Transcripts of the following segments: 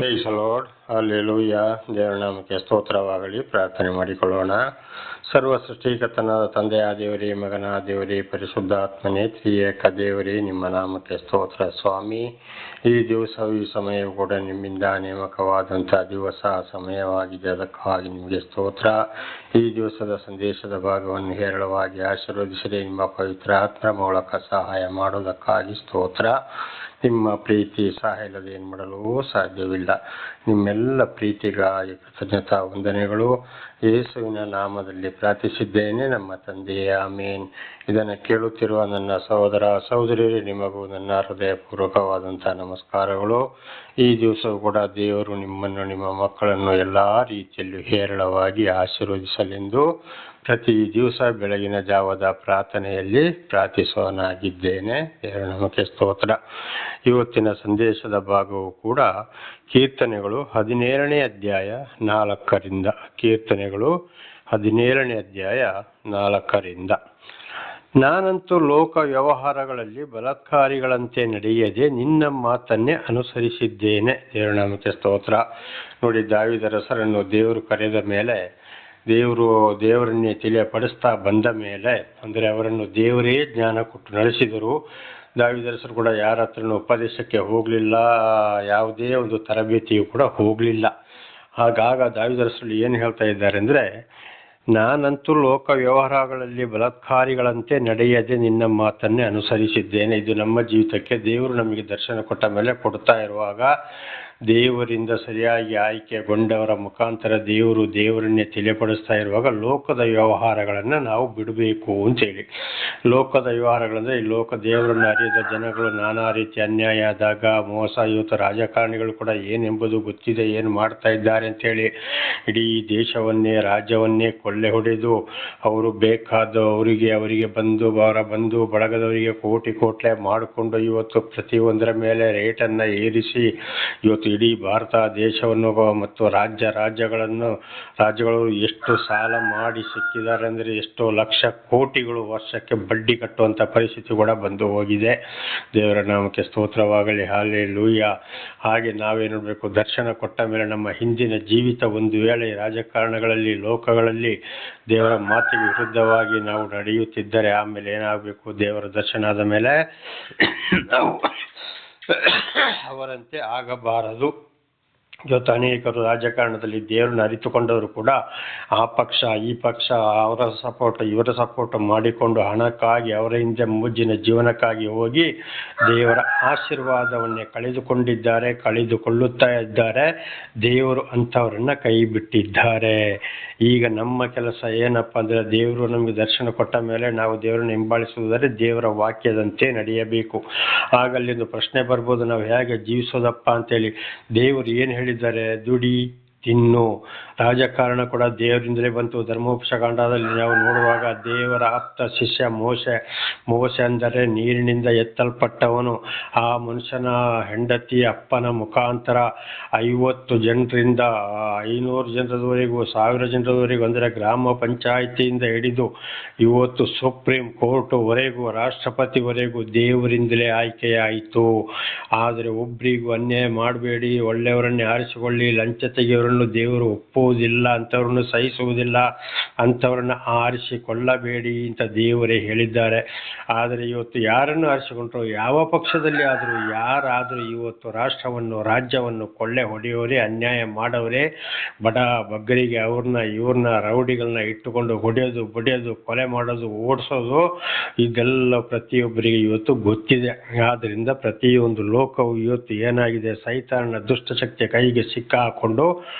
Price lord, hallelujah. ದೇವರ ನಾಮಕ್ಕೆ ಸ್ತೋತ್ರವಾಗಲಿ. ಪ್ರಾರ್ಥನೆ ಮಾಡಿಕೊಳ್ಳೋಣ. ಸರ್ವ ಸೃಷ್ಟಿಕರ್ತನಾದ ತಂದೆಯ ದೇವರೇ, ಮಗನ ದೇವರೇ, ಪರಿಶುದ್ಧಾತ್ಮನೇ, ತ್ರಿಯೇಕ ದೇವರೇ, ನಿಮ್ಮ ನಾಮಕ್ಕೆ ಸ್ತೋತ್ರ ಸ್ವಾಮಿ. ಈ ದಿವಸ ಈ ಸಮಯವು ಕೂಡ ನಿಮ್ಮಿಂದ ನೇಮಕವಾದಂಥ ದಿವಸ ಸಮಯವಾಗಿದೆ. ಅದಕ್ಕಾಗಿ ನಿಮಗೆ ಸ್ತೋತ್ರ. ಈ ದಿವಸದ ಸಂದೇಶದ ಭಾಗವನ್ನು ಹೇರಳವಾಗಿ ಆಶೀರ್ವದಿಸಿರಿ. ನಿಮ್ಮ ಪವಿತ್ರ ಆತ್ಮ ಮೂಲಕ ಸಹಾಯ ಮಾಡೋದಕ್ಕಾಗಿ ಸ್ತೋತ್ರ. ನಿಮ್ಮ ಪ್ರೀತಿ ಸಹಾಯ ಇಲ್ಲದೆ ಏನು ಮಾಡಲು ಸಾಧ್ಯವಿಲ್ಲ. ನಿಮ್ಮೆಲ್ಲ ಪ್ರೀತಿಗಾಗಿ ಕೃತಜ್ಞತಾ ವಂದನೆಗಳು. ಯೇಸುವಿನ ನಾಮದಲ್ಲಿ ಪ್ರಾರ್ಥಿಸಿದ್ದೇನೆ ನಮ್ಮ ತಂದೆಯೇ, ಆಮೇನ್. ಇದನ್ನು ಕೇಳುತ್ತಿರುವ ನನ್ನ ಸಹೋದರ ಸಹೋದರಿಯರೇ, ನಿಮಗೂ ನನ್ನ ಹೃದಯಪೂರ್ವಕವಾದಂಥ ನಮಸ್ಕಾರಗಳು. ಈ ದಿವಸವೂ ಕೂಡ ದೇವರು ನಿಮ್ಮನ್ನು, ನಿಮ್ಮ ಮಕ್ಕಳನ್ನು ಎಲ್ಲ ರೀತಿಯಲ್ಲೂ ಹೇರಳವಾಗಿ ಆಶೀರ್ವದಿಸಲೆಂದು ಪ್ರತಿ ದಿವಸ ಬೆಳಗಿನ ಜಾವದ ಪ್ರಾರ್ಥನೆಯಲ್ಲಿ ಪ್ರಾರ್ಥಿಸುವನಾಗಿದ್ದೇನೆ. ದೇವರ ನಾಮಕ್ಕೆ ಸ್ತೋತ್ರ. ಇವತ್ತಿನ ಸಂದೇಶದ ಭಾಗವು ಕೂಡ ಕೀರ್ತನೆಗಳು 17ನೇ ಅಧ್ಯಾಯ 4ರಿಂದ. ಕೀರ್ತನೆಗಳು 17ನೇ ಅಧ್ಯಾಯ 4ರಿಂದ. ನಾನಂತೂ ಲೋಕ ವ್ಯವಹಾರಗಳಲ್ಲಿ ಬಲಾತ್ಕಾರಿಗಳಂತೆ ನಡೆಯದೆ ನಿನ್ನ ಮಾತನ್ನೇ ಅನುಸರಿಸಿದ್ದೇನೆ. ದೇವರ ನಾಮಕ್ಕೆ ಸ್ತೋತ್ರ. ನೋಡಿ, ದಾವೀದ ಅರಸರನ್ನು ದೇವರು ಕರೆದ ಮೇಲೆ, ದೇವರನ್ನೇ ತಿಳಿಯಪಡಿಸ್ತಾ ಬಂದ ಮೇಲೆ, ಅಂದರೆ ಅವರನ್ನು ದೇವರೇ ಜ್ಞಾನ ಕೊಟ್ಟು ನಡೆಸಿದರು. ದಾವೀದ ಅರಸರು ಕೂಡ ಯಾರ ಹತ್ರನೂ ಉಪದೇಶಕ್ಕೆ ಹೋಗಲಿಲ್ಲ, ಯಾವುದೇ ಒಂದು ತರಬೇತಿಯು ಕೂಡ ಹೋಗಲಿಲ್ಲ. ಆಗಾಗ ದಾವೀದ ಅರಸರು ಏನು ಹೇಳ್ತಾ ಇದ್ದಾರೆ ಅಂದರೆ, ನಾನಂತೂ ಲೋಕ ವ್ಯವಹಾರಗಳಲ್ಲಿ ಬಲಾತ್ಕಾರಿಗಳಂತೆ ನಡೆಯದೆ ನಿನ್ನ ಮಾತನ್ನೇ ಅನುಸರಿಸಿದ್ದೇನೆ. ಇದು ನಮ್ಮ ಜೀವಿತಕ್ಕೆ ದೇವರು ನಮಗೆ ದರ್ಶನ ಕೊಟ್ಟ ಮೇಲೆ ಕೊಡ್ತಾ ಇರುವಾಗ, ದೇವರಿಂದ ಸರಿಯಾಗಿ ಆಯ್ಕೆಗೊಂಡವರ ಮುಖಾಂತರ ದೇವರನ್ನೇ ತಿಳಿಯಪಡಿಸ್ತಾ ಇರುವಾಗ ಲೋಕದ ವ್ಯವಹಾರಗಳನ್ನು ನಾವು ಬಿಡಬೇಕು ಅಂತೇಳಿ. ಲೋಕದ ವ್ಯವಹಾರಗಳಂದರೆ ಈ ಲೋಕ ದೇವರನ್ನು ಅರಿಯದ ಜನಗಳು ನಾನಾ ರೀತಿ ಅನ್ಯಾಯ ಆದಾಗ, ಮೋಸ, ಇವತ್ತು ರಾಜಕಾರಣಿಗಳು ಕೂಡ ಏನೆಂಬುದು ಗೊತ್ತಿದೆ, ಏನು ಮಾಡ್ತಾ ಇದ್ದಾರೆ ಅಂತೇಳಿ ಇಡೀ ದೇಶವನ್ನೇ ರಾಜ್ಯವನ್ನೇ ಕೊಳ್ಳೆ ಹೊಡೆದು ಅವರು ಬೇಕಾದ ಅವರಿಗೆ ಅವರ ಬಂಧು ಬಳಗದವರಿಗೆ ಕೋಟಿ ಮಾಡಿಕೊಂಡು ಇವತ್ತು ಪ್ರತಿಯೊಂದರ ಮೇಲೆ ರೇಟನ್ನು ಏರಿಸಿ ಇವತ್ತು ಇಡೀ ಭಾರತ ದೇಶವನ್ನು ಮತ್ತು ರಾಜ್ಯಗಳು ಎಷ್ಟು ಸಾಲ ಮಾಡಿ ಸಿಕ್ಕಿದ್ದಾರೆ ಅಂದರೆ ಎಷ್ಟೋ ಲಕ್ಷ ಕೋಟಿಗಳು ವರ್ಷಕ್ಕೆ ಬಡ್ಡಿ ಕಟ್ಟುವಂಥ ಪರಿಸ್ಥಿತಿ ಕೂಡ ಬಂದು ಹೋಗಿದೆ. ದೇವರ ನಾಮಕ್ಕೆ ಸ್ತೋತ್ರವಾಗಲಿ. ಹಲ್ಲೆಲೂಯಾ. ಹಾಗೆ ನಾವೇನು ಮಾಡಬೇಕು, ದರ್ಶನ ಕೊಟ್ಟ ಮೇಲೆ ನಮ್ಮ ಹಿಂದಿನ ಜೀವಿತ ಒಂದು ವೇಳೆ ರಾಜಕಾರಣಗಳಲ್ಲಿ, ಲೋಕಗಳಲ್ಲಿ ದೇವರ ಮಾತಿಗೆ ವಿರುದ್ಧವಾಗಿ ನಾವು ನಡೆಯುತ್ತಿದ್ದರೆ ಆಮೇಲೆ ಏನಾಗಬೇಕು, ದೇವರ ದರ್ಶನ ಆದ ಮೇಲೆ ನಾವು ಅವರಂತೆ ಆಗಬಾರದು. ಇವತ್ತು ಅನೇಕರು ರಾಜಕಾರಣದಲ್ಲಿ ದೇವರನ್ನು ಅರಿತುಕೊಂಡವರು ಕೂಡ ಆ ಪಕ್ಷ ಈ ಪಕ್ಷ, ಅವರ ಸಪೋರ್ಟ್ ಇವರ ಸಪೋರ್ಟ್ ಮಾಡಿಕೊಂಡು ಹಣಕ್ಕಾಗಿ ಅವರ ಹಿಂದೆ ಮುಜ್ಜಿನ ಜೀವನಕ್ಕಾಗಿ ಹೋಗಿ ದೇವರ ಆಶೀರ್ವಾದವನ್ನೇ ಕಳೆದುಕೊಳ್ಳುತ್ತಾ ಇದ್ದಾರೆ. ದೇವರು ಅಂಥವರನ್ನ ಕೈ ಬಿಟ್ಟಿದ್ದಾರೆ. ಈಗ ನಮ್ಮ ಕೆಲಸ ಏನಪ್ಪ ಅಂದರೆ, ದೇವರು ನಮಗೆ ದರ್ಶನ ಕೊಟ್ಟ ಮೇಲೆ ನಾವು ದೇವರನ್ನು ಹಿಂಬಾಲಿಸುವುದಾದರೆ ದೇವರ ವಾಕ್ಯದಂತೆ ನಡೆಯಬೇಕು. ಆಗಲ್ಲಿಂದು ಪ್ರಶ್ನೆ ಬರ್ಬೋದು, ನಾವು ಹೇಗೆ ಜೀವಿಸೋದಪ್ಪ ಅಂತೇಳಿ. ದೇವರು ಏನು ಹೇಳಿದ್ದಾರೆ? ದುಡಿ, ತಿನ್ನು. ರಾಜಕಾರಣ ಕೂಡ ದೇವರಿಂದಲೇ ಬಂತು. ಧರ್ಮೋಪದೇಶಕಾಂಡದಲ್ಲಿ ನಾವು ನೋಡುವಾಗ ದೇವರ ಆಪ್ತ ಶಿಷ್ಯ ಮೋಶೆ ಅಂದರೆ ನೀರಿನಿಂದ ಎತ್ತಲ್ಪಟ್ಟವನು. ಆ ಮನುಷ್ಯನ ಹೆಂಡತಿ ಅಪ್ಪನ ಮುಖಾಂತರ 50 ಜನರಿಂದ 500 ಜನರವರೆಗೂ 1000 ಜನರವರೆಗೂ, ಅಂದರೆ ಗ್ರಾಮ ಪಂಚಾಯಿತಿಯಿಂದ ಹಿಡಿದು ಇವತ್ತು ಸುಪ್ರೀಂ ಕೋರ್ಟ್ವರೆಗೂ, ರಾಷ್ಟ್ರಪತಿವರೆಗೂ ದೇವರಿಂದಲೇ ಆಯ್ಕೆಯಾಯಿತು. ಆದರೆ ಒಬ್ಬರಿಗೂ ಅನ್ಯಾಯ ಮಾಡಬೇಡಿ, ಒಳ್ಳೆಯವರನ್ನೇ ಆರಿಸಿಕೊಳ್ಳಿ, ಲಂಚ ತೆಗೆಯವರನ್ನು ದೇವರು ಒಪ್ಪುವುದಿಲ್ಲ, ಅಂಥವ್ರನ್ನು ಸಹಿಸುವುದಿಲ್ಲ, ಅಂಥವ್ರನ್ನ ಆರಿಸಿಕೊಳ್ಳಬೇಡಿ ಅಂತ ದೇವರೇ ಹೇಳಿದ್ದಾರೆ. ಆದರೆ ಇವತ್ತು ಯಾರನ್ನು ಆರಿಸಿಕೊಂಡ್ರು, ಯಾವ ಪಕ್ಷದಲ್ಲಿ ಆದರೂ ಯಾರಾದರೂ ಇವತ್ತು ರಾಜ್ಯವನ್ನು ಕೊಳ್ಳೆ ಹೊಡೆಯೋರೇ, ಅನ್ಯಾಯ ಮಾಡೋರೇ, ಬಡ ಬಗ್ಗರಿಗೆ ಇವ್ರನ್ನ ರೌಡಿಗಳನ್ನ ಇಟ್ಟುಕೊಂಡು ಹೊಡೆಯೋದು, ಬಡಿಯೋದು, ಕೊಲೆ ಮಾಡೋದು, ಓಡಿಸೋದು, ಇದೆಲ್ಲ ಪ್ರತಿಯೊಬ್ಬರಿಗೆ ಇವತ್ತು ಗೊತ್ತಿದೆ. ಆದ್ದರಿಂದ ಪ್ರತಿಯೊಂದು ಲೋಕವು ಇವತ್ತು ಏನಾಗಿದೆ, ಸೈತಾನನ ದುಷ್ಟಶಕ್ತಿಯ ಕೈಗೆ ಸಿಕ್ಕಾಕೊಂಡು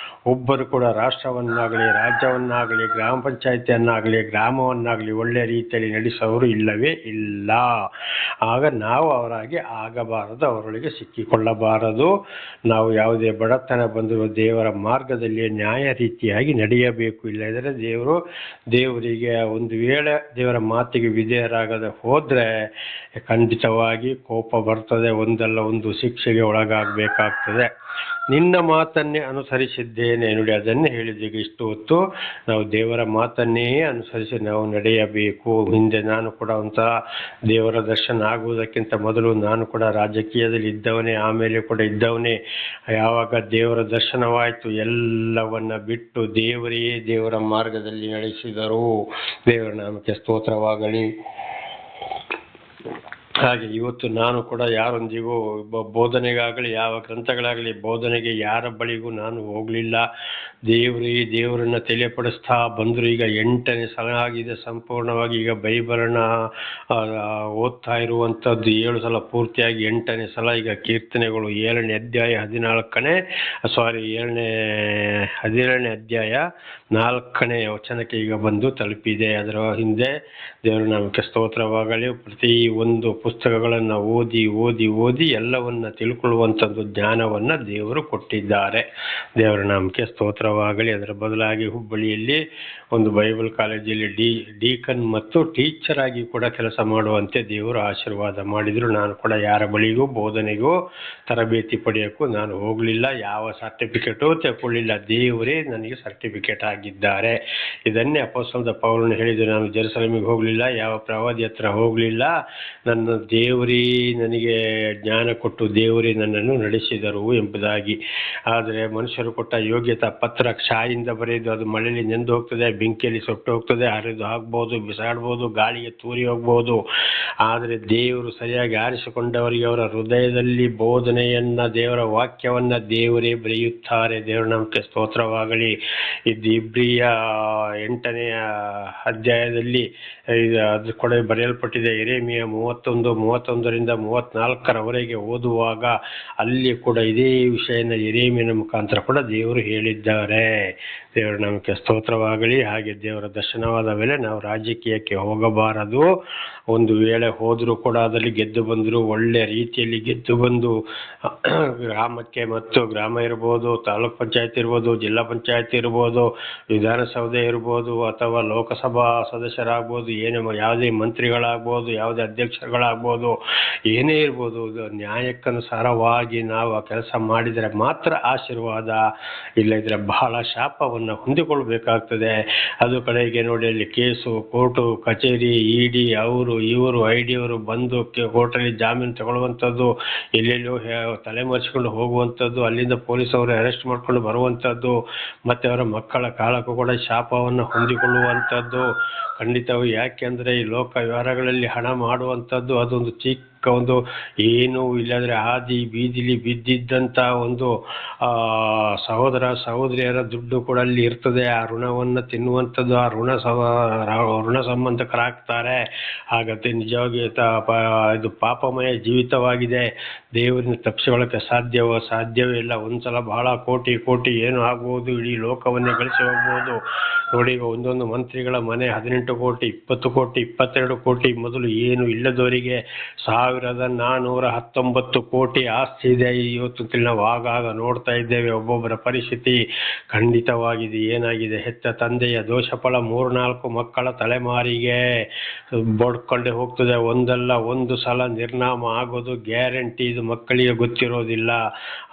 ಒಬ್ಬರು ಕೂಡ ರಾಷ್ಟ್ರವನ್ನಾಗಲಿ, ರಾಜ್ಯವನ್ನಾಗಲಿ, ಗ್ರಾಮ ಪಂಚಾಯಿತಿಯನ್ನಾಗಲಿ, ಗ್ರಾಮವನ್ನಾಗಲಿ ಒಳ್ಳೆ ರೀತಿಯಲ್ಲಿ ನಡೆಸೋರು ಇಲ್ಲವೇ ಇಲ್ಲ. ಆಗ ನಾವು ಅವರಾಗಿ ಆಗಬಾರದು, ಅವರೊಳಗೆ ಸಿಕ್ಕಿಕೊಳ್ಳಬಾರದು. ನಾವು ಯಾವುದೇ ಬಡತನ ಬಂದರೂ ದೇವರ ಮಾರ್ಗದಲ್ಲಿ ನ್ಯಾಯ ರೀತಿಯಾಗಿ ನಡೆಯಬೇಕು. ಇಲ್ಲದಿದ್ದರೆ ದೇವರಿಗೆ ಒಂದು ವೇಳೆ ದೇವರ ಮಾತಿಗೆ ವಿಧೇಯರಾಗದೆ ಹೋದರೆ ಖಂಡಿತವಾಗಿ ಕೋಪ ಬರ್ತದೆ, ಒಂದಲ್ಲ ಒಂದು ಶಿಕ್ಷೆಗೆ ಒಳಗಾಗಬೇಕಾಗ್ತದೆ. ನಿನ್ನ ಮಾತನ್ನೇ ಅನುಸರಿಸಿದ್ದೇನೆ. ನೋಡಿ, ಅದನ್ನೇ ಹೇಳಿದ್ದೀಗ ಇಷ್ಟು ಹೊತ್ತು ನಾವು ದೇವರ ಮಾತನ್ನೇ ಅನುಸರಿಸಿ ನಾವು ನಡೆಯಬೇಕು. ಹಿಂದೆ ನಾನು ಕೂಡ ಒಂಥರ ದೇವರ ದರ್ಶನ ಆಗುವುದಕ್ಕಿಂತ ಮೊದಲು ನಾನು ಕೂಡ ರಾಜಕೀಯದಲ್ಲಿ ಇದ್ದವನೇ, ಆಮೇಲೆ ಕೂಡ ಇದ್ದವನೇ. ಯಾವಾಗ ದೇವರ ದರ್ಶನವಾಯಿತು ಎಲ್ಲವನ್ನ ಬಿಟ್ಟು ದೇವರ ಮಾರ್ಗದಲ್ಲಿ ನಡೆಸಿದರು. ದೇವರ ನಾಮಕ್ಕೆ ಸ್ತೋತ್ರವಾಗಲಿ. ಹಾಗೆ ಇವತ್ತು ನಾನು ಕೂಡ ಯಾರೊಂದಿಗೂ ಬೋಧನೆಗಾಗಲಿ ಯಾವ ಗ್ರಂಥಗಳಾಗಲಿ ಬೋಧನೆಗೆ ಯಾರ ಬಳಿಗೂ ನಾನು ಹೋಗಲಿಲ್ಲ. ದೇವರನ್ನ ತಿಳಿಯಪಡಿಸ್ತಾ ಬಂದರು. ಈಗ 8ನೇ ಸಲ ಆಗಿದೆ ಸಂಪೂರ್ಣವಾಗಿ. ಈಗ ಬೈಬಲನ್ನ ಓದ್ತಾ ಇರುವಂಥದ್ದು 7 ಸಲ ಪೂರ್ತಿಯಾಗಿ 8ನೇ ಸಲ. ಈಗ ಕೀರ್ತನೆಗಳು 7ನೇ ಅಧ್ಯಾಯ 17ನೇ ಅಧ್ಯಾಯ 4ನೇ ವಚನಕ್ಕೆ ಈಗ ಬಂದು ತಲುಪಿದೆ. ಅದರ ಹಿಂದೆ ದೇವರ ನಾಮಕ್ಕೆ ಸ್ತೋತ್ರವಾಗಲಿ. ಪ್ರತಿ ಒಂದು ಪುಸ್ತಕಗಳನ್ನು ಓದಿ ಎಲ್ಲವನ್ನ ತಿಳ್ಕೊಳ್ಳುವಂಥದ್ದು ಜ್ಞಾನವನ್ನ ದೇವರು ಕೊಟ್ಟಿದ್ದಾರೆ. ದೇವರ ನಾಮಕ್ಕೆ ಸ್ತೋತ್ರವಾಗಲಿ. ಅದರ ಬದಲಾಗಿ ಹುಬ್ಬಳ್ಳಿಯಲ್ಲಿ ಒಂದು ಬೈಬಲ್ ಕಾಲೇಜಲ್ಲಿ ಡೀಕನ್ ಮತ್ತು ಟೀಚರ್ ಆಗಿ ಕೂಡ ಕೆಲಸ ಮಾಡುವಂತೆ ದೇವರು ಆಶೀರ್ವಾದ ಮಾಡಿದರು. ನಾನು ಕೂಡ ಯಾರ ಬಳಿಗೂ ಬೋಧನೆಗೂ ತರಬೇತಿ ಪಡೆಯೋಕ್ಕೂ ನಾನು ಹೋಗಲಿಲ್ಲ. ಯಾವ ಸರ್ಟಿಫಿಕೇಟು ತಗೊಳ್ಳಿಲ್ಲ. ದೇವರೇ ನನಗೆ ಸರ್ಟಿಫಿಕೇಟ್ ಆಗಿದ್ದಾರೆ. ಇದನ್ನೇ ಅಪೊಸ್ತಲನಾದ ಪೌಲನು ಹೇಳಿದರು. ನಾನು ಜೆರುಸಲೇಮಿಗೆ ಹೋಗಲಿಲ್ಲ, ಯಾವ ಪ್ರವಾದಿ ಹತ್ರ ಹೋಗಲಿಲ್ಲ. ನನ್ನ ದೇವರೇ ನನಗೆ ಜ್ಞಾನ ಕೊಟ್ಟು ದೇವರೇ ನನ್ನನ್ನು ನಡೆಸಿದರು ಎಂಬುದಾಗಿ. ಆದರೆ ಮನುಷ್ಯರು ಕೊಟ್ಟ ಯೋಗ್ಯತಾ ಪತ್ರ ಶಾಯಿಂದ ಬರೆದು ಅದು ಮಳೆಯಲ್ಲಿ ನೆಂದು ಹೋಗ್ತದೆ, ಬೆಂಕಿಯಲ್ಲಿ ಸುಟ್ಟು ಹೋಗ್ತದೆ, ಹರಿದು ಹಾಕ್ಬೋದು, ಬಿಸಾಡ್ಬೋದು, ಗಾಳಿಗೆ ತೂರಿ ಹೋಗ್ಬೋದು. ಆದರೆ ದೇವರು ಸರಿಯಾಗಿ ಆರಿಸಿಕೊಂಡವರಿಗೆ ಅವರ ಹೃದಯದಲ್ಲಿ ಬೋಧನೆಯನ್ನ, ದೇವರ ವಾಕ್ಯವನ್ನ ದೇವರೇ ಬರೆಯುತ್ತಾರೆ. ದೇವರ ನಾಮಕ್ಕೆ ಸ್ತೋತ್ರವಾಗಲಿ. ಇದು ಇಬ್ರಿಯ 8ನೇ ಅಧ್ಯಾಯದಲ್ಲಿ ಅದು ಕೂಡ ಬರೆಯಲ್ಪಟ್ಟಿದೆ. ಯೆರೆಮೀಯ 31ರಿಂದ 34ರವರೆಗೆ ಓದುವಾಗ ಅಲ್ಲಿ ಕೂಡ ಇದೇ ವಿಷಯನ ಯೆರೆಮೀಯನ ಮುಖಾಂತರ ಕೂಡ ದೇವರು ಹೇಳಿದ್ದಾರೆ. ದೇವರ ನಾಮಕ್ಕೆ ಸ್ತೋತ್ರವಾಗಲಿ. ಹಾಗೆ ದೇವರ ದರ್ಶನವಾದ ಮೇಲೆ ನಾವು ರಾಜಕೀಯಕ್ಕೆ ಹೋಗಬಾರದು. ಒಂದು ವೇಳೆ ಹೋದರೂ ಕೂಡ ಅದರಲ್ಲಿ ಗೆದ್ದು ಬಂದರು, ಒಳ್ಳೆ ರೀತಿಯಲ್ಲಿ ಗೆದ್ದು ಬಂದು ಗ್ರಾಮಕ್ಕೆ ಮತ್ತು ಗ್ರಾಮ ಇರ್ಬೋದು, ತಾಲೂಕ್ ಪಂಚಾಯತ್ ಇರ್ಬೋದು, ಜಿಲ್ಲಾ ಪಂಚಾಯತ್ ಇರ್ಬೋದು, ವಿಧಾನಸೌಧ ಇರ್ಬೋದು, ಅಥವಾ ಲೋಕಸಭಾ ಸದಸ್ಯರಾಗ್ಬೋದು, ಯಾವುದೇ ಮಂತ್ರಿಗಳಾಗ್ಬೋದು, ಯಾವುದೇ ಅಧ್ಯಕ್ಷರುಗಳಾಗ್ಬೋದು, ಏನೇ ಇರ್ಬೋದು, ನ್ಯಾಯಕ್ಕನುಸಾರವಾಗಿ ನಾವು ಆ ಕೆಲಸ ಮಾಡಿದರೆ ಮಾತ್ರ ಆಶೀರ್ವಾದ. ಇಲ್ಲದಿದ್ದರೆ ಬಹಳ ಶಾಪವನ್ನು ಹೊಂದಿಕೊಳ್ಬೇಕಾಗ್ತದೆ. ಅದು ಕಡೆಗೆ ನೋಡಿ, ಅಲ್ಲಿ ಕೇಸು, ಕೋರ್ಟು, ಕಚೇರಿ, ಇಡಿ, ಇವರು ಐಡಿಯವರು ಬಂದು ಕೋರ್ಟಲ್ಲಿ ಜಾಮೀನು ತಗೊಳ್ಳುವಂಥದ್ದು, ಎಲ್ಲೆಲ್ಲೋ ತಲೆಮರೆಸಿಕೊಂಡು ಹೋಗುವಂಥದ್ದು, ಅಲ್ಲಿಂದ ಪೊಲೀಸವರು ಅರೆಸ್ಟ್ ಮಾಡ್ಕೊಂಡು ಬರುವಂಥದ್ದು, ಮತ್ತು ಅವರ ಮಕ್ಕಳ ಕಾಲಕ್ಕೂ ಕೂಡ ಶಾಪವನ್ನು ಹೊಂದಿಕೊಳ್ಳುವಂಥದ್ದು ಖಂಡಿತವು. ಯಾಕೆಂದರೆ ಈ ಲೋಕ ವ್ಯವಹಾರಗಳಲ್ಲಿ ಹಣ ಮಾಡುವಂಥದ್ದು ಅದೊಂದು ಚಿಕ್ಕ ಒಂದು ಏನೂ ಇಲ್ಲಾಂದರೆ ಹಾದಿ ಬೀದಿಲಿ ಬಿದ್ದಿದ್ದಂಥ ಒಂದು ಸಹೋದರ ಸಹೋದರಿಯರ ದುಡ್ಡು ಕೂಡ ಅಲ್ಲಿ ಇರ್ತದೆ. ಆ ಋಣವನ್ನು ತಿನ್ನುವಂಥದ್ದು ಆ ಋಣ ಸಂಬಂಧಕರಾಗ್ತಾರೆ. ಹಾಗಂತೆ ನಿಜವಾಗಿ ಇದು ಪಾಪಮಯ ಜೀವಿತವಾಗಿದೆ. ದೇವರನ್ನು ತಪ್ಪಿಸಿಕೊಳ್ಳೋಕ್ಕೆ ಸಾಧ್ಯವೇ ಇಲ್ಲ. ಒಂದ್ಸಲ ಬಹಳ ಕೋಟಿ ಏನು ಆಗ್ಬೋದು, ಇಡೀ ಲೋಕವನ್ನೇ ಗಳಿಸಿ ಹೋಗ್ಬೋದು. ನೋಡಿ, ಒಂದೊಂದು ಮಂತ್ರಿಗಳ ಮನೆ 18 ಕೋಟಿ, 20 ಕೋಟಿ, 22 ಕೋಟಿ. ಮೊದಲು ಏನು ಇಲ್ಲದವರಿಗೆ 1419 ಕೋಟಿ ಆಸ್ತಿ ಇದೆ. ಇವತ್ತು ನಾವು ಆಗಾಗ ನೋಡ್ತಾ ಇದ್ದೇವೆ ಒಬ್ಬೊಬ್ಬರ ಪರಿಸ್ಥಿತಿ. ಖಂಡಿತವಾಗಿದೆ ಏನಾಗಿದೆ, ಹೆತ್ತ ತಂದೆಯ ದೋಷಫಲ 3-4 ಮಕ್ಕಳ ತಲೆಮಾರಿಗೆ ಬಡ್ಕೊಂಡೆ ಹೋಗ್ತದೆ. ಒಂದಲ್ಲ ಒಂದು ಸಲ ನಿರ್ನಾಮ ಆಗೋದು ಗ್ಯಾರಂಟಿ. ಇದು ಮಕ್ಕಳಿಗೆ ಗೊತ್ತಿರೋದಿಲ್ಲ.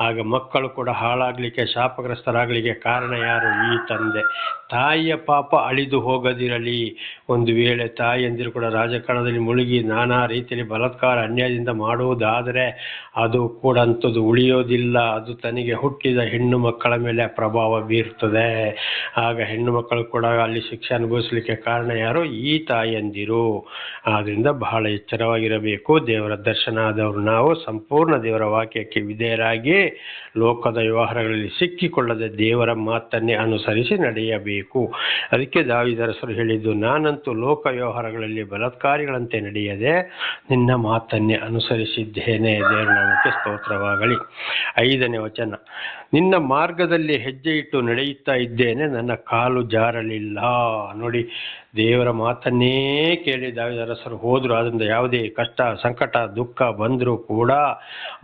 ಆಗ ಮಕ್ಕಳು ಕೂಡ ಹಾಳಾಗಲಿಕ್ಕೆ, ಶಾಪಗ್ರಸ್ತರಾಗಲಿಕ್ಕೆ ಕಾರಣ ಯಾರು? ಈ ತಂದೆ. ತಾಯಿಯ ಪಾಪ ಅಳಿದು ಹೋಗದಿರಲಿ. ಒಂದು ವೇಳೆ ತಾಯಿಯಂದಿರು ಕೂಡ ರಾಜಕಾರಣದಲ್ಲಿ ಮುಳುಗಿ ನಾನಾ ರೀತಿಯಲ್ಲಿ ಬಲಾತ್ಕಾರ ಅನ್ಯಾಯದಿಂದ ಮಾಡುವುದಾದರೆ ಅದು ಕೂಡ ಅಂಥದ್ದು ಉಳಿಯೋದಿಲ್ಲ. ಅದು ತನಗೆ ಹುಟ್ಟಿದ ಹೆಣ್ಣು ಮಕ್ಕಳ ಮೇಲೆ ಪ್ರಭಾವ ಬೀರ್ತದೆ. ಆಗ ಹೆಣ್ಣು ಮಕ್ಕಳು ಕೂಡ ಅಲ್ಲಿ ಶಿಕ್ಷೆ ಅನುಭವಿಸಲಿಕ್ಕೆ ಕಾರಣ ಯಾರು? ಈ ತಾಯಿಯಂದಿರು. ಆದ್ದರಿಂದ ಬಹಳ ಎಚ್ಚರವಾಗಿರಬೇಕು. ದೇವರ ದರ್ಶನ ಆದವರು ನಾವು ಸಂಪೂರ್ಣ ದೇವರ ವಾಕ್ಯಕ್ಕೆ ವಿಧೇಯರಾಗಿ ಲೋಕದ ವ್ಯವಹಾರಗಳಲ್ಲಿ ಸಿಕ್ಕಿಕೊಳ್ಳದೆ ದೇವರ ಮಾತನ್ನೇ ಅನುಸರಿಸಿ ನಡೆಯಬೇಕು. ಅದಕ್ಕೆ ದಾವೀದರಸರು ಹೇಳಿದ್ದು, ನಾನಂತೂ ಲೋಕ ವ್ಯವಹಾರಗಳಲ್ಲಿ ಬಲಾತ್ಕಾರಿಗಳಂತೆ ನಡೆಯದೆ ನಿನ್ನ ಮಾತನ್ನೇ ಅನುಸರಿಸಿದ್ದೇನೆ. ದೇವರ ನಾಮಕ್ಕೆ ಸ್ತೋತ್ರವಾಗಲಿ. 5ನೇ ವಚನ, ನಿನ್ನ ಮಾರ್ಗದಲ್ಲಿ ಹೆಜ್ಜೆ ಇಟ್ಟು ನಡೆಯುತ್ತಾ ಇದ್ದೇನೆ, ನನ್ನ ಕಾಲು ಜಾರಲಿಲ್ಲ. ನೋಡಿ, ದೇವರ ಮಾತನ್ನೇ ಕೇಳಿ ದಾವೀದರಸರು ಹೋದರು. ಅದರಿಂದ ಯಾವುದೇ ಕಷ್ಟ, ಸಂಕಟ, ದುಃಖ ಬಂದರೂ ಕೂಡ,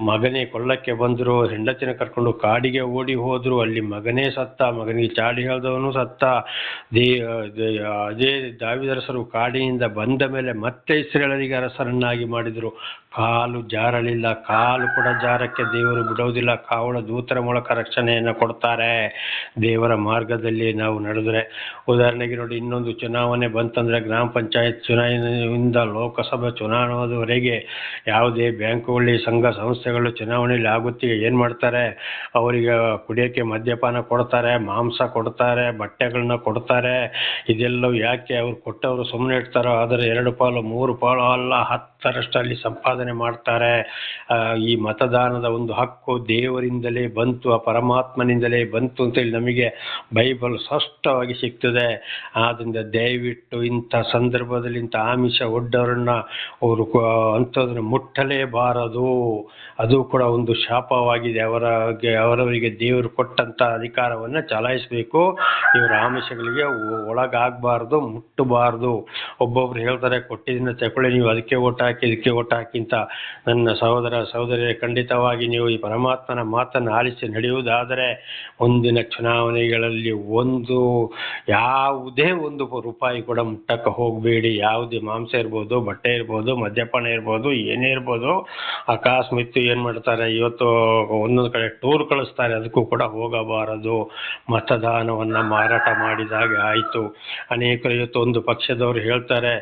ಮಗನೇ ಕೊಲ್ಲಕ್ಕೆ ಬಂದರು, ಹೆಂಡತಿನ ಕರ್ಕೊಂಡು ಕಾಡಿಗೆ ಓಡಿ ಹೋದರು, ಅಲ್ಲಿ ಮಗನೇ ಸತ್ತ, ಮಗನಿಗೆ ಚಾಡಿ ಹೇಳಿದವನು ಸತ್ತ. ಅದೇ ದಾವೀದರಸರು ಕಾಡಿನಿಂದ ಬಂದ ಮೇಲೆ ಮತ್ತೆ ಇಸ್ರಾಯೇಲರಿಗೆ ಅರಸರನ್ನಾಗಿ ಮಾಡಿದರು. ಕಾಲು ಜಾರಲಿಲ್ಲ, ಕಾಲು ಕೂಡ ಜಾರಕ್ಕೆ ದೇವರು ಬಿಡೋದಿಲ್ಲ. ಕಾವಲ ದೂತರ ಮೂಲಕ ರಕ್ಷಣೆಯನ್ನು ಕೊಡ್ತಾರೆ ದೇವರ ಮಾರ್ಗದಲ್ಲಿ ನಾವು ನಡೆದ್ರೆ. ಉದಾಹರಣೆಗೆ ನೋಡಿ, ಇನ್ನೊಂದು ಚುನಾವಣೆ ಬಂತಂದರೆ ಗ್ರಾಮ ಪಂಚಾಯತ್ ಚುನಾವಣೆಯಿಂದ ಲೋಕಸಭಾ ಚುನಾವಣೆವರೆಗೆ ಯಾವುದೇ ಬ್ಯಾಂಕುಗಳಲ್ಲಿ ಸಂಘ ಸಂಸ್ಥೆಗಳು ಚುನಾವಣೆಯಲ್ಲಿ ಆಗುತ್ತೆ, ಏನು ಮಾಡ್ತಾರೆ, ಅವರಿಗೆ ಕುಡಿಯೋಕ್ಕೆ ಮದ್ಯಪಾನ ಕೊಡ್ತಾರೆ, ಮಾಂಸ ಕೊಡ್ತಾರೆ, ಬಟ್ಟೆಗಳನ್ನ ಕೊಡ್ತಾರೆ. ಇದೆಲ್ಲವೂ ಯಾಕೆ? ಅವ್ರು ಕೊಟ್ಟವರು ಸುಮ್ಮನೆ ಇಡ್ತಾರೋ? ಆದರೆ 2 ಪಾಲು 3 ಪಾಲು ಅಲ್ಲ, 10ರಷ್ಟಲ್ಲಿ ಸಂಪಾದನೆ ಮಾಡ್ತಾರೆ. ಈ ಮತದಾನದ ಒಂದು ಹಕ್ಕು ದೇವರಿಂದಲೇ ಬಂತು, ಆ ಪರಮಾತ್ಮನಿಂದಲೇ ಬಂತು ಅಂತೇಳಿ ನಮಗೆ ಬೈಬಲ್ ಸ್ಪಷ್ಟವಾಗಿ ಸಿಗ್ತದೆ. ಆದ್ದರಿಂದ ದಯವಿಟ್ಟು ಇಂಥ ಸಂದರ್ಭದಲ್ಲಿ ಇಂಥ ಆಮಿಷ ಒಡ್ಡವರನ್ನ ಅವರು ಅಂಥದನ್ನು ಮುಟ್ಟಲೇಬಾರದು. ಅದು ಕೂಡ ಒಂದು ಶಾಪವಾಗಿದೆ. ಅವರವರಿಗೆ ದೇವರು ಕೊಟ್ಟಂಥ ಅಧಿಕಾರವನ್ನು ಚಲಾಯಿಸಬೇಕು. ಇವರ ಆಮಿಷಗಳಿಗೆ ಒಳಗಾಗಬಾರ್ದು, ಮುಟ್ಟಬಾರ್ದು. ಒಬ್ಬೊಬ್ರು ಹೇಳ್ತಾರೆ, ಕೊಟ್ಟಿದ್ದನ್ನ ತಗೊಳ್ಳಿ, ನೀವು ಅದಕ್ಕೆ ಓಟ್ ಹಾಕಿ ಇದಕ್ಕೆ ಓಟ್ ಹಾಕಿ ಅಂತ. ನನ್ನ ಸಹೋದರ ಸಹೋದರಿಯರೇ, ಖಂಡಿತವಾಗಿ ನೀವು ಈ ಪರಮಾತ್ಮನ ಮಾತನ್ನು ಆಲಿಸಿ ನಡೆಯುವುದಾದರೆ ಮುಂದಿನ ಚುನಾವಣೆಗಳಲ್ಲಿ ಯಾವುದೇ ಒಂದು ರೂಪಾಯಿ ಕೂಡ ಮುಟ್ಟಕ್ಕೆ ಹೋಗಬೇಡಿ. ಯಾವುದೇ ಮಾಂಸ ಇರ್ಬೋದು, ಬಟ್ಟೆ ಇರ್ಬೋದು, ಮದ್ಯಪಾನ ಇರ್ಬೋದು, ಏನೇ ಇರ್ಬೋದು. ಅಕಸ್ಮಾತ್ ಏನು ಮಾಡ್ತಾರೆ, ಇವತ್ತು ಒಂದೊಂದು ಕಡೆ ಟೂರ್ ಕಳಿಸ್ತಾರೆ, ಅದಕ್ಕೂ ಕೂಡ ಹೋಗಬಾರದು. ಮತದಾನವನ್ನು ಮಾರಾಟ ಮಾಡಿದಾಗ ಆಯಿತು. ಅನೇಕರು ಇವತ್ತು ಒಂದು ಪಕ್ಷದವರು ಹೇಳ್ತಾರೆ,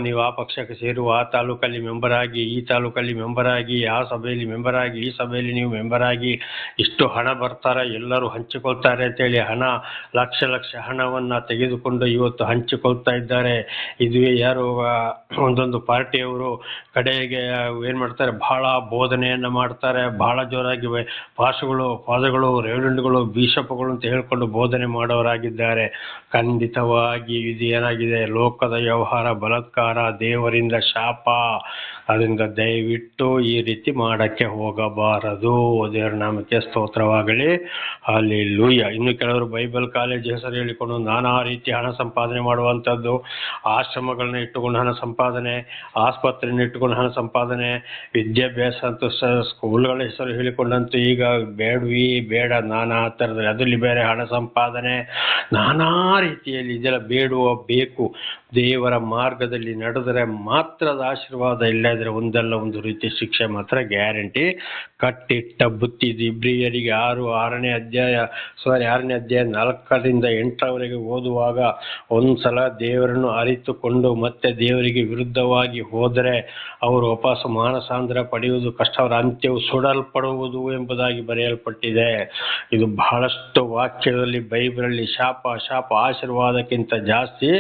ನೀವು ಆ ಪಕ್ಷಕ್ಕೆ ಸೇರುವ, ಆ ತಾಲೂಕಲ್ಲಿ ಮೆಂಬರ್ ಆಗಿ, ಈ ತಾಲೂಕಲ್ಲಿ ಮೆಂಬರ್ ಆಗಿ, ಆ ಸಭೆಯಲ್ಲಿ ಮೆಂಬರ್ ಆಗಿ, ಈ ಸಭೆಯಲ್ಲಿ ನೀವು ಮೆಂಬರ್ ಆಗಿ, ಇಷ್ಟು ಹಣ ಬರ್ತಾರೆ, ಎಲ್ಲರೂ ಹಂಚಿಕೊಳ್ತಾರೆ ಅಂತೇಳಿ ಲಕ್ಷ ಹಣವನ್ನು ತೆಗೆದುಕೊಂಡು ಇವತ್ತು ಹಂಚಿಕೊಳ್ತಾ ಇದ್ದಾರೆ. ಇದುವೇ ಯಾರು ಒಂದೊಂದು ಪಾರ್ಟಿಯವರು ಕಡೆಗೆ ಏನು ಮಾಡ್ತಾರೆ, ಬಹಳ ಬೋಧನೆಯನ್ನು ಮಾಡ್ತಾರೆ, ಬಹಳ ಜೋರಾಗಿ ಪಾದಗಳು ರೆವರೆಂಡ್ಗಳು, ಬಿಷಪ್ಗಳು ಅಂತ ಹೇಳ್ಕೊಂಡು ಬೋಧನೆ ಮಾಡೋರಾಗಿದ್ದಾರೆ. ಖಂಡಿತವಾಗಿ ಇದು ಏನಾಗಿದೆ, ಲೋಕದ ವ್ಯವಹಾರ, ಬಲಾತ್ಕಾರ, ದೇವರಿಂದ ಶಾಪ. ಅದರಿಂದ ದಯವಿಟ್ಟು ಈ ರೀತಿ ಮಾಡಕ್ಕೆ ಹೋಗಬಾರದು. ದೇವರ ನಾಮಕ್ಕೆ ಸ್ತೋತ್ರವಾಗಲಿ. ಹಲ್ಲೆಲೂಯಾ. ಇನ್ನು ಕೆಲವರು ಬೈಬಲ್ ಕಾಲೇಜ್ ಹೆಸರು ಹೇಳಿಕೊಂಡು ನಾನಾ ರೀತಿ ಹಣ ಸಂಪಾದನೆ ಮಾಡುವಂಥದ್ದು, ಆಶ್ರಮಗಳನ್ನ ಇಟ್ಟುಕೊಂಡು ಹಣ ಸಂಪಾದನೆ, ಆಸ್ಪತ್ರೆಯನ್ನು ಇಟ್ಟುಕೊಂಡು ಹಣ ಸಂಪಾದನೆ, ವಿದ್ಯಾಭ್ಯಾಸ ಅಂತೂ ಸ್ಕೂಲ್ಗಳ ಹೆಸರು ಹೇಳಿಕೊಂಡಂತೂ ಈಗ ಬೇಡ ನಾನಾ ಥರದ, ಅದರಲ್ಲಿ ಬೇರೆ ಹಣ ಸಂಪಾದನೆ, ನಾನಾ ರೀತಿಯಲ್ಲಿ ಇದೆಲ್ಲ ಬೇಡುವ ಬೇಕು. ದೇವರ ಮಾರ್ಗದಲ್ಲಿ ನಡೆದರೆ ಮಾತ್ರ ಅದು ಆಶೀರ್ವಾದ, ಇಲ್ಲದ್ರೆ ಒಂದಲ್ಲ ಒಂದು ರೀತಿ ಶಿಕ್ಷೆ ಮಾತ್ರ ಗ್ಯಾರಂಟಿ. ಕಟ್ಟಿಟ್ಟ ಬುತ್ತಿ. ಇದು ಇಬ್ರಿಯರಿಗೆ 6ನೇ ಅಧ್ಯಾಯ 4ರಿಂದ 8ರವರೆಗೆ ಓದುವಾಗ ಒಂದ್ಸಲ ದೇವರನ್ನು ಅರಿತುಕೊಂಡು ಮತ್ತೆ ದೇವರಿಗೆ ವಿರುದ್ಧವಾಗಿ ಹೋದರೆ ಅವರು ವಾಪಸ್ ಮಾನಸಾಂತರ ಪಡೆಯುವುದು ಕಷ್ಟ, ಅವರ ಅಂತ್ಯವು ಸುಡಲ್ಪಡುವುದು ಎಂಬುದಾಗಿ ಬರೆಯಲ್ಪಟ್ಟಿದೆ. ಇದು ಬಹಳಷ್ಟು ವಾಕ್ಯದಲ್ಲಿ ಬೈಬಲಲ್ಲಿ ಶಾಪ ಆಶೀರ್ವಾದಕ್ಕಿಂತ ಜಾಸ್ತಿ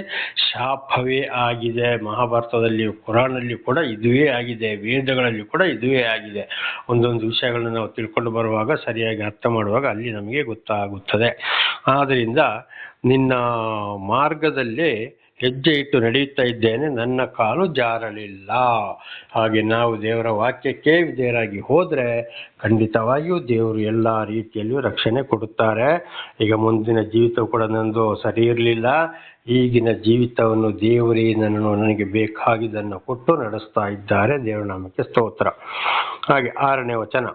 ಶಾಪವೇ ಆಗಿದೆ. ಮಹಾಭಾರತದಲ್ಲಿಯೂ ಕುರಾನಲ್ಲಿ ಕೂಡ ಇದುವೇ ಆಗಿದೆ, ವೇದಗಳಲ್ಲಿ ಕೂಡ ಇದುವೇ ಆಗಿದೆ. ಒಂದೊಂದು ವಿಷಯಗಳನ್ನು ನಾವು ತಿಳ್ಕೊಂಡು ಬರುವಾಗ, ಸರಿಯಾಗಿ ಅರ್ಥ ಮಾಡುವಾಗ ಅಲ್ಲಿ ನಮಗೆ ಗೊತ್ತಾಗುತ್ತದೆ. ಆದ್ದರಿಂದ ನಿನ್ನ ಮಾರ್ಗದಲ್ಲಿ ಹೆಜ್ಜೆ ಇಟ್ಟು ನಡೆಯುತ್ತಾ ಇದ್ದೇನೆ, ನನ್ನ ಕಾಲು ಜಾರಲಿಲ್ಲ. ಹಾಗೆ ನಾವು ದೇವರ ವಾಕ್ಯಕ್ಕೆ ವಿಧೇಯರಾಗಿ ಹೋದರೆ ಖಂಡಿತವಾಗಿಯೂ ದೇವರು ಎಲ್ಲ ರೀತಿಯಲ್ಲಿಯೂ ರಕ್ಷಣೆ ಕೊಡುತ್ತಾರೆ. ಈಗ ಮುಂದಿನ ಜೀವಿತವು ಕೂಡ ನಂದು ಸರಿ ಇರಲಿಲ್ಲ, ಈಗಿನ ಜೀವಿತವನ್ನು ದೇವರೇ ನನಗೆ ಬೇಕಾಗಿದ್ದನ್ನು ಕೊಟ್ಟು ನಡೆಸ್ತಾ ಇದ್ದಾರೆ. ದೇವರ ನಾಮಕ್ಕೆ ಸ್ತೋತ್ರ. ಹಾಗೆ 6ನೇ ವಚನ,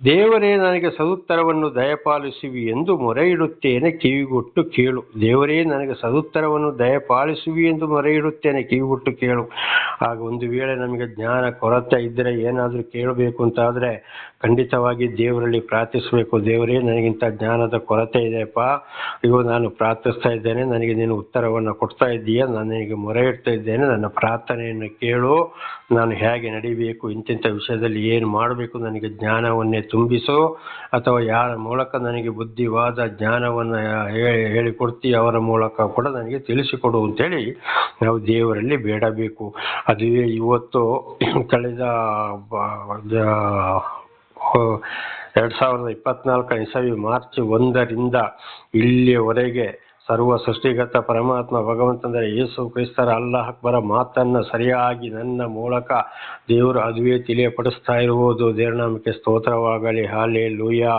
ದೇವರೇ ನನಗೆ ಸದುತ್ತರವನ್ನು ದಯಪಾಲಿಸುವಿ ಎಂದು ಮೊರೆಯಿಡುತ್ತೇನೆ, ಕಿವಿಗೊಟ್ಟು ಕೇಳು. ದೇವರೇ ನನಗೆ ಸದುತ್ತರವನ್ನು ದಯಪಾಲಿಸುವಿ ಎಂದು ಮೊರೆಯಿಡುತ್ತೇನೆ, ಕಿವಿಗೊಟ್ಟು ಕೇಳು. ಆಗ ಒಂದು ವೇಳೆ ನಮಗೆ ಜ್ಞಾನ ಕೊರತೆ ಇದ್ದರೆ, ಏನಾದರೂ ಕೇಳಬೇಕು ಅಂತಾದರೆ ಖಂಡಿತವಾಗಿ ದೇವರಲ್ಲಿ ಪ್ರಾರ್ಥಿಸಬೇಕು. ದೇವರೇ ನನಗಿಂತ ಜ್ಞಾನದ ಕೊರತೆ ಇದೆಯಪ್ಪ, ಇವು ನಾನು ಪ್ರಾರ್ಥಿಸ್ತಾ ಇದ್ದೇನೆ, ನನಗೆ ನೀನು ಉತ್ತರವನ್ನು ಕೊಡ್ತಾ ಇದ್ದೀಯ, ನಾನು ನಿನಗೆ ಮೊರೆ ಇಡ್ತಾ ಇದ್ದೇನೆ, ನನ್ನ ಪ್ರಾರ್ಥನೆಯನ್ನು ಕೇಳು, ನಾನು ಹೇಗೆ ನಡಿಬೇಕು, ಇಂತಿಂಥ ವಿಷಯದಲ್ಲಿ ಏನು ಮಾಡಬೇಕು, ನನಗೆ ಜ್ಞಾನವನ್ನೇ ತುಂಬಿಸು, ಅಥವಾ ಯಾರ ಮೂಲಕ ನನಗೆ ಬುದ್ಧಿವಾದ ಜ್ಞಾನವನ್ನು ಹೇಳಿಕೊಡ್ತೀವಿ ಅವರ ಮೂಲಕ ಕೂಡ ನನಗೆ ತಿಳಿಸಿಕೊಡು ಅಂತೇಳಿ ನಾವು ದೇವರಲ್ಲಿ ಬೇಡಬೇಕು. ಅದುವೇ ಇವತ್ತು ಕಳೆದ 2024 ಇಸವಿ ಮಾರ್ಚ್ 1ರಿಂದ ಇಲ್ಲಿಯವರೆಗೆ ಸರ್ವ ಸೃಷ್ಟಿಗತ ಪರಮಾತ್ಮ ಭಗವಂತಂದರೆ ಯೇಸು ಕ್ರಿಸ್ತರ ಅಲ್ಲಾಹ್ ಅಕ್ಬರ ಮಾತನ್ನು ಸರಿಯಾಗಿ ನನ್ನ ಮೂಲಕ ದೇವರು ಅದುವೇ ತಿಳಿಯಪಡಿಸ್ತಾ ಇರುವುದು. ದೇವರ ನಾಮಕ್ಕೆ ಸ್ತೋತ್ರವಾಗಲಿ. ಹಲ್ಲೆಲೂಯಾ.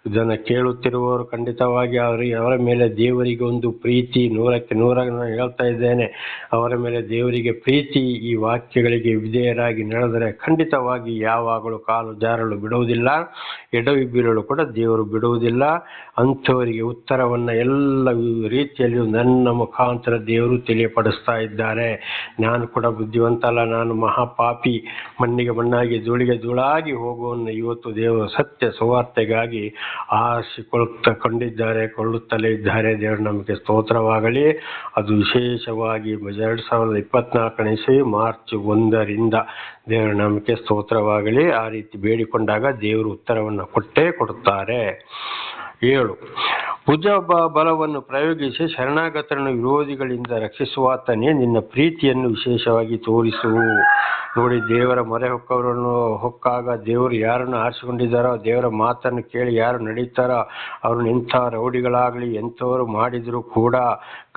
ಇದನ್ನು ಕೇಳುತ್ತಿರುವವರು ಖಂಡಿತವಾಗಿ ಅವರ ಮೇಲೆ ದೇವರಿಗೆ ಒಂದು ಪ್ರೀತಿ, 100ಕ್ಕೆ 100 ಹೇಳ್ತಾ ಇದ್ದೇನೆ, ಅವರ ಮೇಲೆ ದೇವರಿಗೆ ಪ್ರೀತಿ. ಈ ವಾಕ್ಯಗಳಿಗೆ ವಿಧೇಯರಾಗಿ ನಡೆದರೆ ಖಂಡಿತವಾಗಿ ಯಾವಾಗಲೂ ಕಾಲು ಜಾರಲು ಬಿಡುವುದಿಲ್ಲ, ಎಡವಿ ಬೀಳಲು ಕೂಡ ದೇವರು ಬಿಡುವುದಿಲ್ಲ. ಅಂಥವರಿಗೆ ಉತ್ತರವನ್ನು ಎಲ್ಲ ರೀತಿಯಲ್ಲಿಯೂ ನನ್ನ ಮುಖಾಂತರ ದೇವರು ತಿಳಿಯಪಡಿಸ್ತಾ ಇದ್ದಾರೆ. ನಾನು ಕೂಡ ಬುದ್ಧಿವಂತ ಅಲ್ಲ, ನಾನು ಮಹಾಪಾಪಿ, ಮಣ್ಣಿಗೆ ಮಣ್ಣಾಗಿ ಧೂಳಿಗೆ ಧೂಳಾಗಿ ಹೋಗುವನ್ನು ಇವತ್ತು ದೇವರು ಸತ್ಯ ಸುವಾರ್ತೆಗಾಗಿ ಕೊಳ್ಳುತ್ತಲೇ ಇದ್ದಾರೆ. ದೇವರು ನಮಗೆ ಸ್ತೋತ್ರವಾಗಲಿ. ಅದು ವಿಶೇಷವಾಗಿ 2024 ಇಸವಿ ಮಾರ್ಚ್ 1ರಿಂದ ದೇವರ ನಾಮಕ್ಕೆ ಸ್ತೋತ್ರವಾಗಲಿ. ಆ ರೀತಿ ಬೇಡಿಕೊಂಡಾಗ ದೇವರು ಉತ್ತರವನ್ನು ಕೊಟ್ಟೇ ಕೊಡುತ್ತಾರೆ. 7. ಭುಜ ಬಲವನ್ನು ಪ್ರಯೋಗಿಸಿ ಶರಣಾಗತರನ್ನು ವಿರೋಧಿಗಳಿಂದ ರಕ್ಷಿಸುವಾತನೇ ನಿನ್ನ ಪ್ರೀತಿಯನ್ನು ವಿಶೇಷವಾಗಿ ತೋರಿಸು. ನೋಡಿ, ದೇವರ ಮೊರೆ ಹೊಕ್ಕಾಗ ದೇವರು ಯಾರನ್ನು ಆರಿಸಿಕೊಂಡಿದ್ದಾರೋ, ದೇವರ ಮಾತನ್ನು ಕೇಳಿ ಯಾರು ನಡೀತಾರೋ, ಅವ್ರನ್ನ ಎಂಥ ರೌಡಿಗಳಾಗಲಿ ಎಂಥವರು ಮಾಡಿದರೂ ಕೂಡ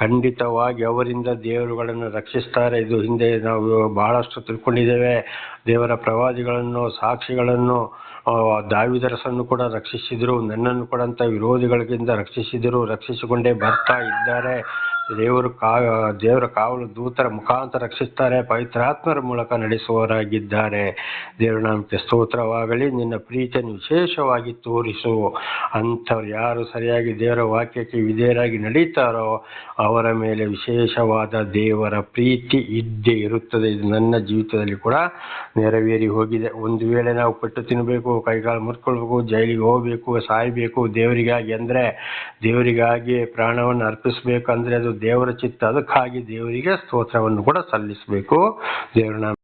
ಖಂಡಿತವಾಗಿ ಅವರಿಂದ ದೇವರುಗಳನ್ನು ರಕ್ಷಿಸ್ತಾರೆ. ಇದು ಹಿಂದೆ ನಾವು ಬಹಳಷ್ಟು ತಿಳ್ಕೊಂಡಿದ್ದೇವೆ. ದೇವರ ಪ್ರವಾದಿಗಳನ್ನು, ಸಾಕ್ಷಿಗಳನ್ನು, ದಾವೀದರಸನ್ನು ಕೂಡ ರಕ್ಷಿಸಿದರು. ನನ್ನನ್ನು ಕೂಡ ಅಂತ ವಿರೋಧಿಗಳಿಂದ ರಕ್ಷಿಸಿಕೊಂಡೇ ಬರ್ತಾ ಇದ್ದಾರೆ. ದೇವರ ಕಾವಲು ದೂತರ ಮುಖಾಂತರ ರಕ್ಷಿಸ್ತಾರೆ, ಪವಿತ್ರಾತ್ಮರ ಮೂಲಕ ನಡೆಸುವವರಾಗಿದ್ದಾರೆ. ದೇವರ ನಾಮಕ್ಕೆ ಸ್ತೋತ್ರವಾಗಲಿ. ನಿನ್ನ ಪ್ರೀತಿಯನ್ನು ವಿಶೇಷವಾಗಿ ತೋರಿಸು. ಅಂಥವ್ರು ಯಾರು ಸರಿಯಾಗಿ ದೇವರ ವಾಕ್ಯಕ್ಕೆ ವಿಧೇಯರಾಗಿ ನಡೀತಾರೋ ಅವರ ಮೇಲೆ ವಿಶೇಷವಾದ ದೇವರ ಪ್ರೀತಿ ಇದ್ದೇ ಇರುತ್ತದೆ. ಇದು ನನ್ನ ಜೀವಿತದಲ್ಲಿ ಕೂಡ ನೆರವೇರಿ ಹೋಗಿದೆ. ಒಂದು ವೇಳೆ ನಾವು ಪೆಟ್ಟು ತಿನ್ನಬೇಕು, ಕೈಕಾಲು ಮುರ್ಕೊಳ್ಬೇಕು, ಜೈಲಿಗೆ ಹೋಗಬೇಕು, ಸಾಯಬೇಕು ದೇವರಿಗಾಗಿ ಪ್ರಾಣವನ್ನು ಅರ್ಪಿಸಬೇಕಂದ್ರೆ ಅದು ದೇವರ ಚಿತ್ತ. ಅದಕ್ಕಾಗಿ ದೇವರಿಗೆ ಸ್ತೋತ್ರವನ್ನು ಕೂಡ ಸಲ್ಲಿಸಬೇಕು. ದೇವರ ನಾಮ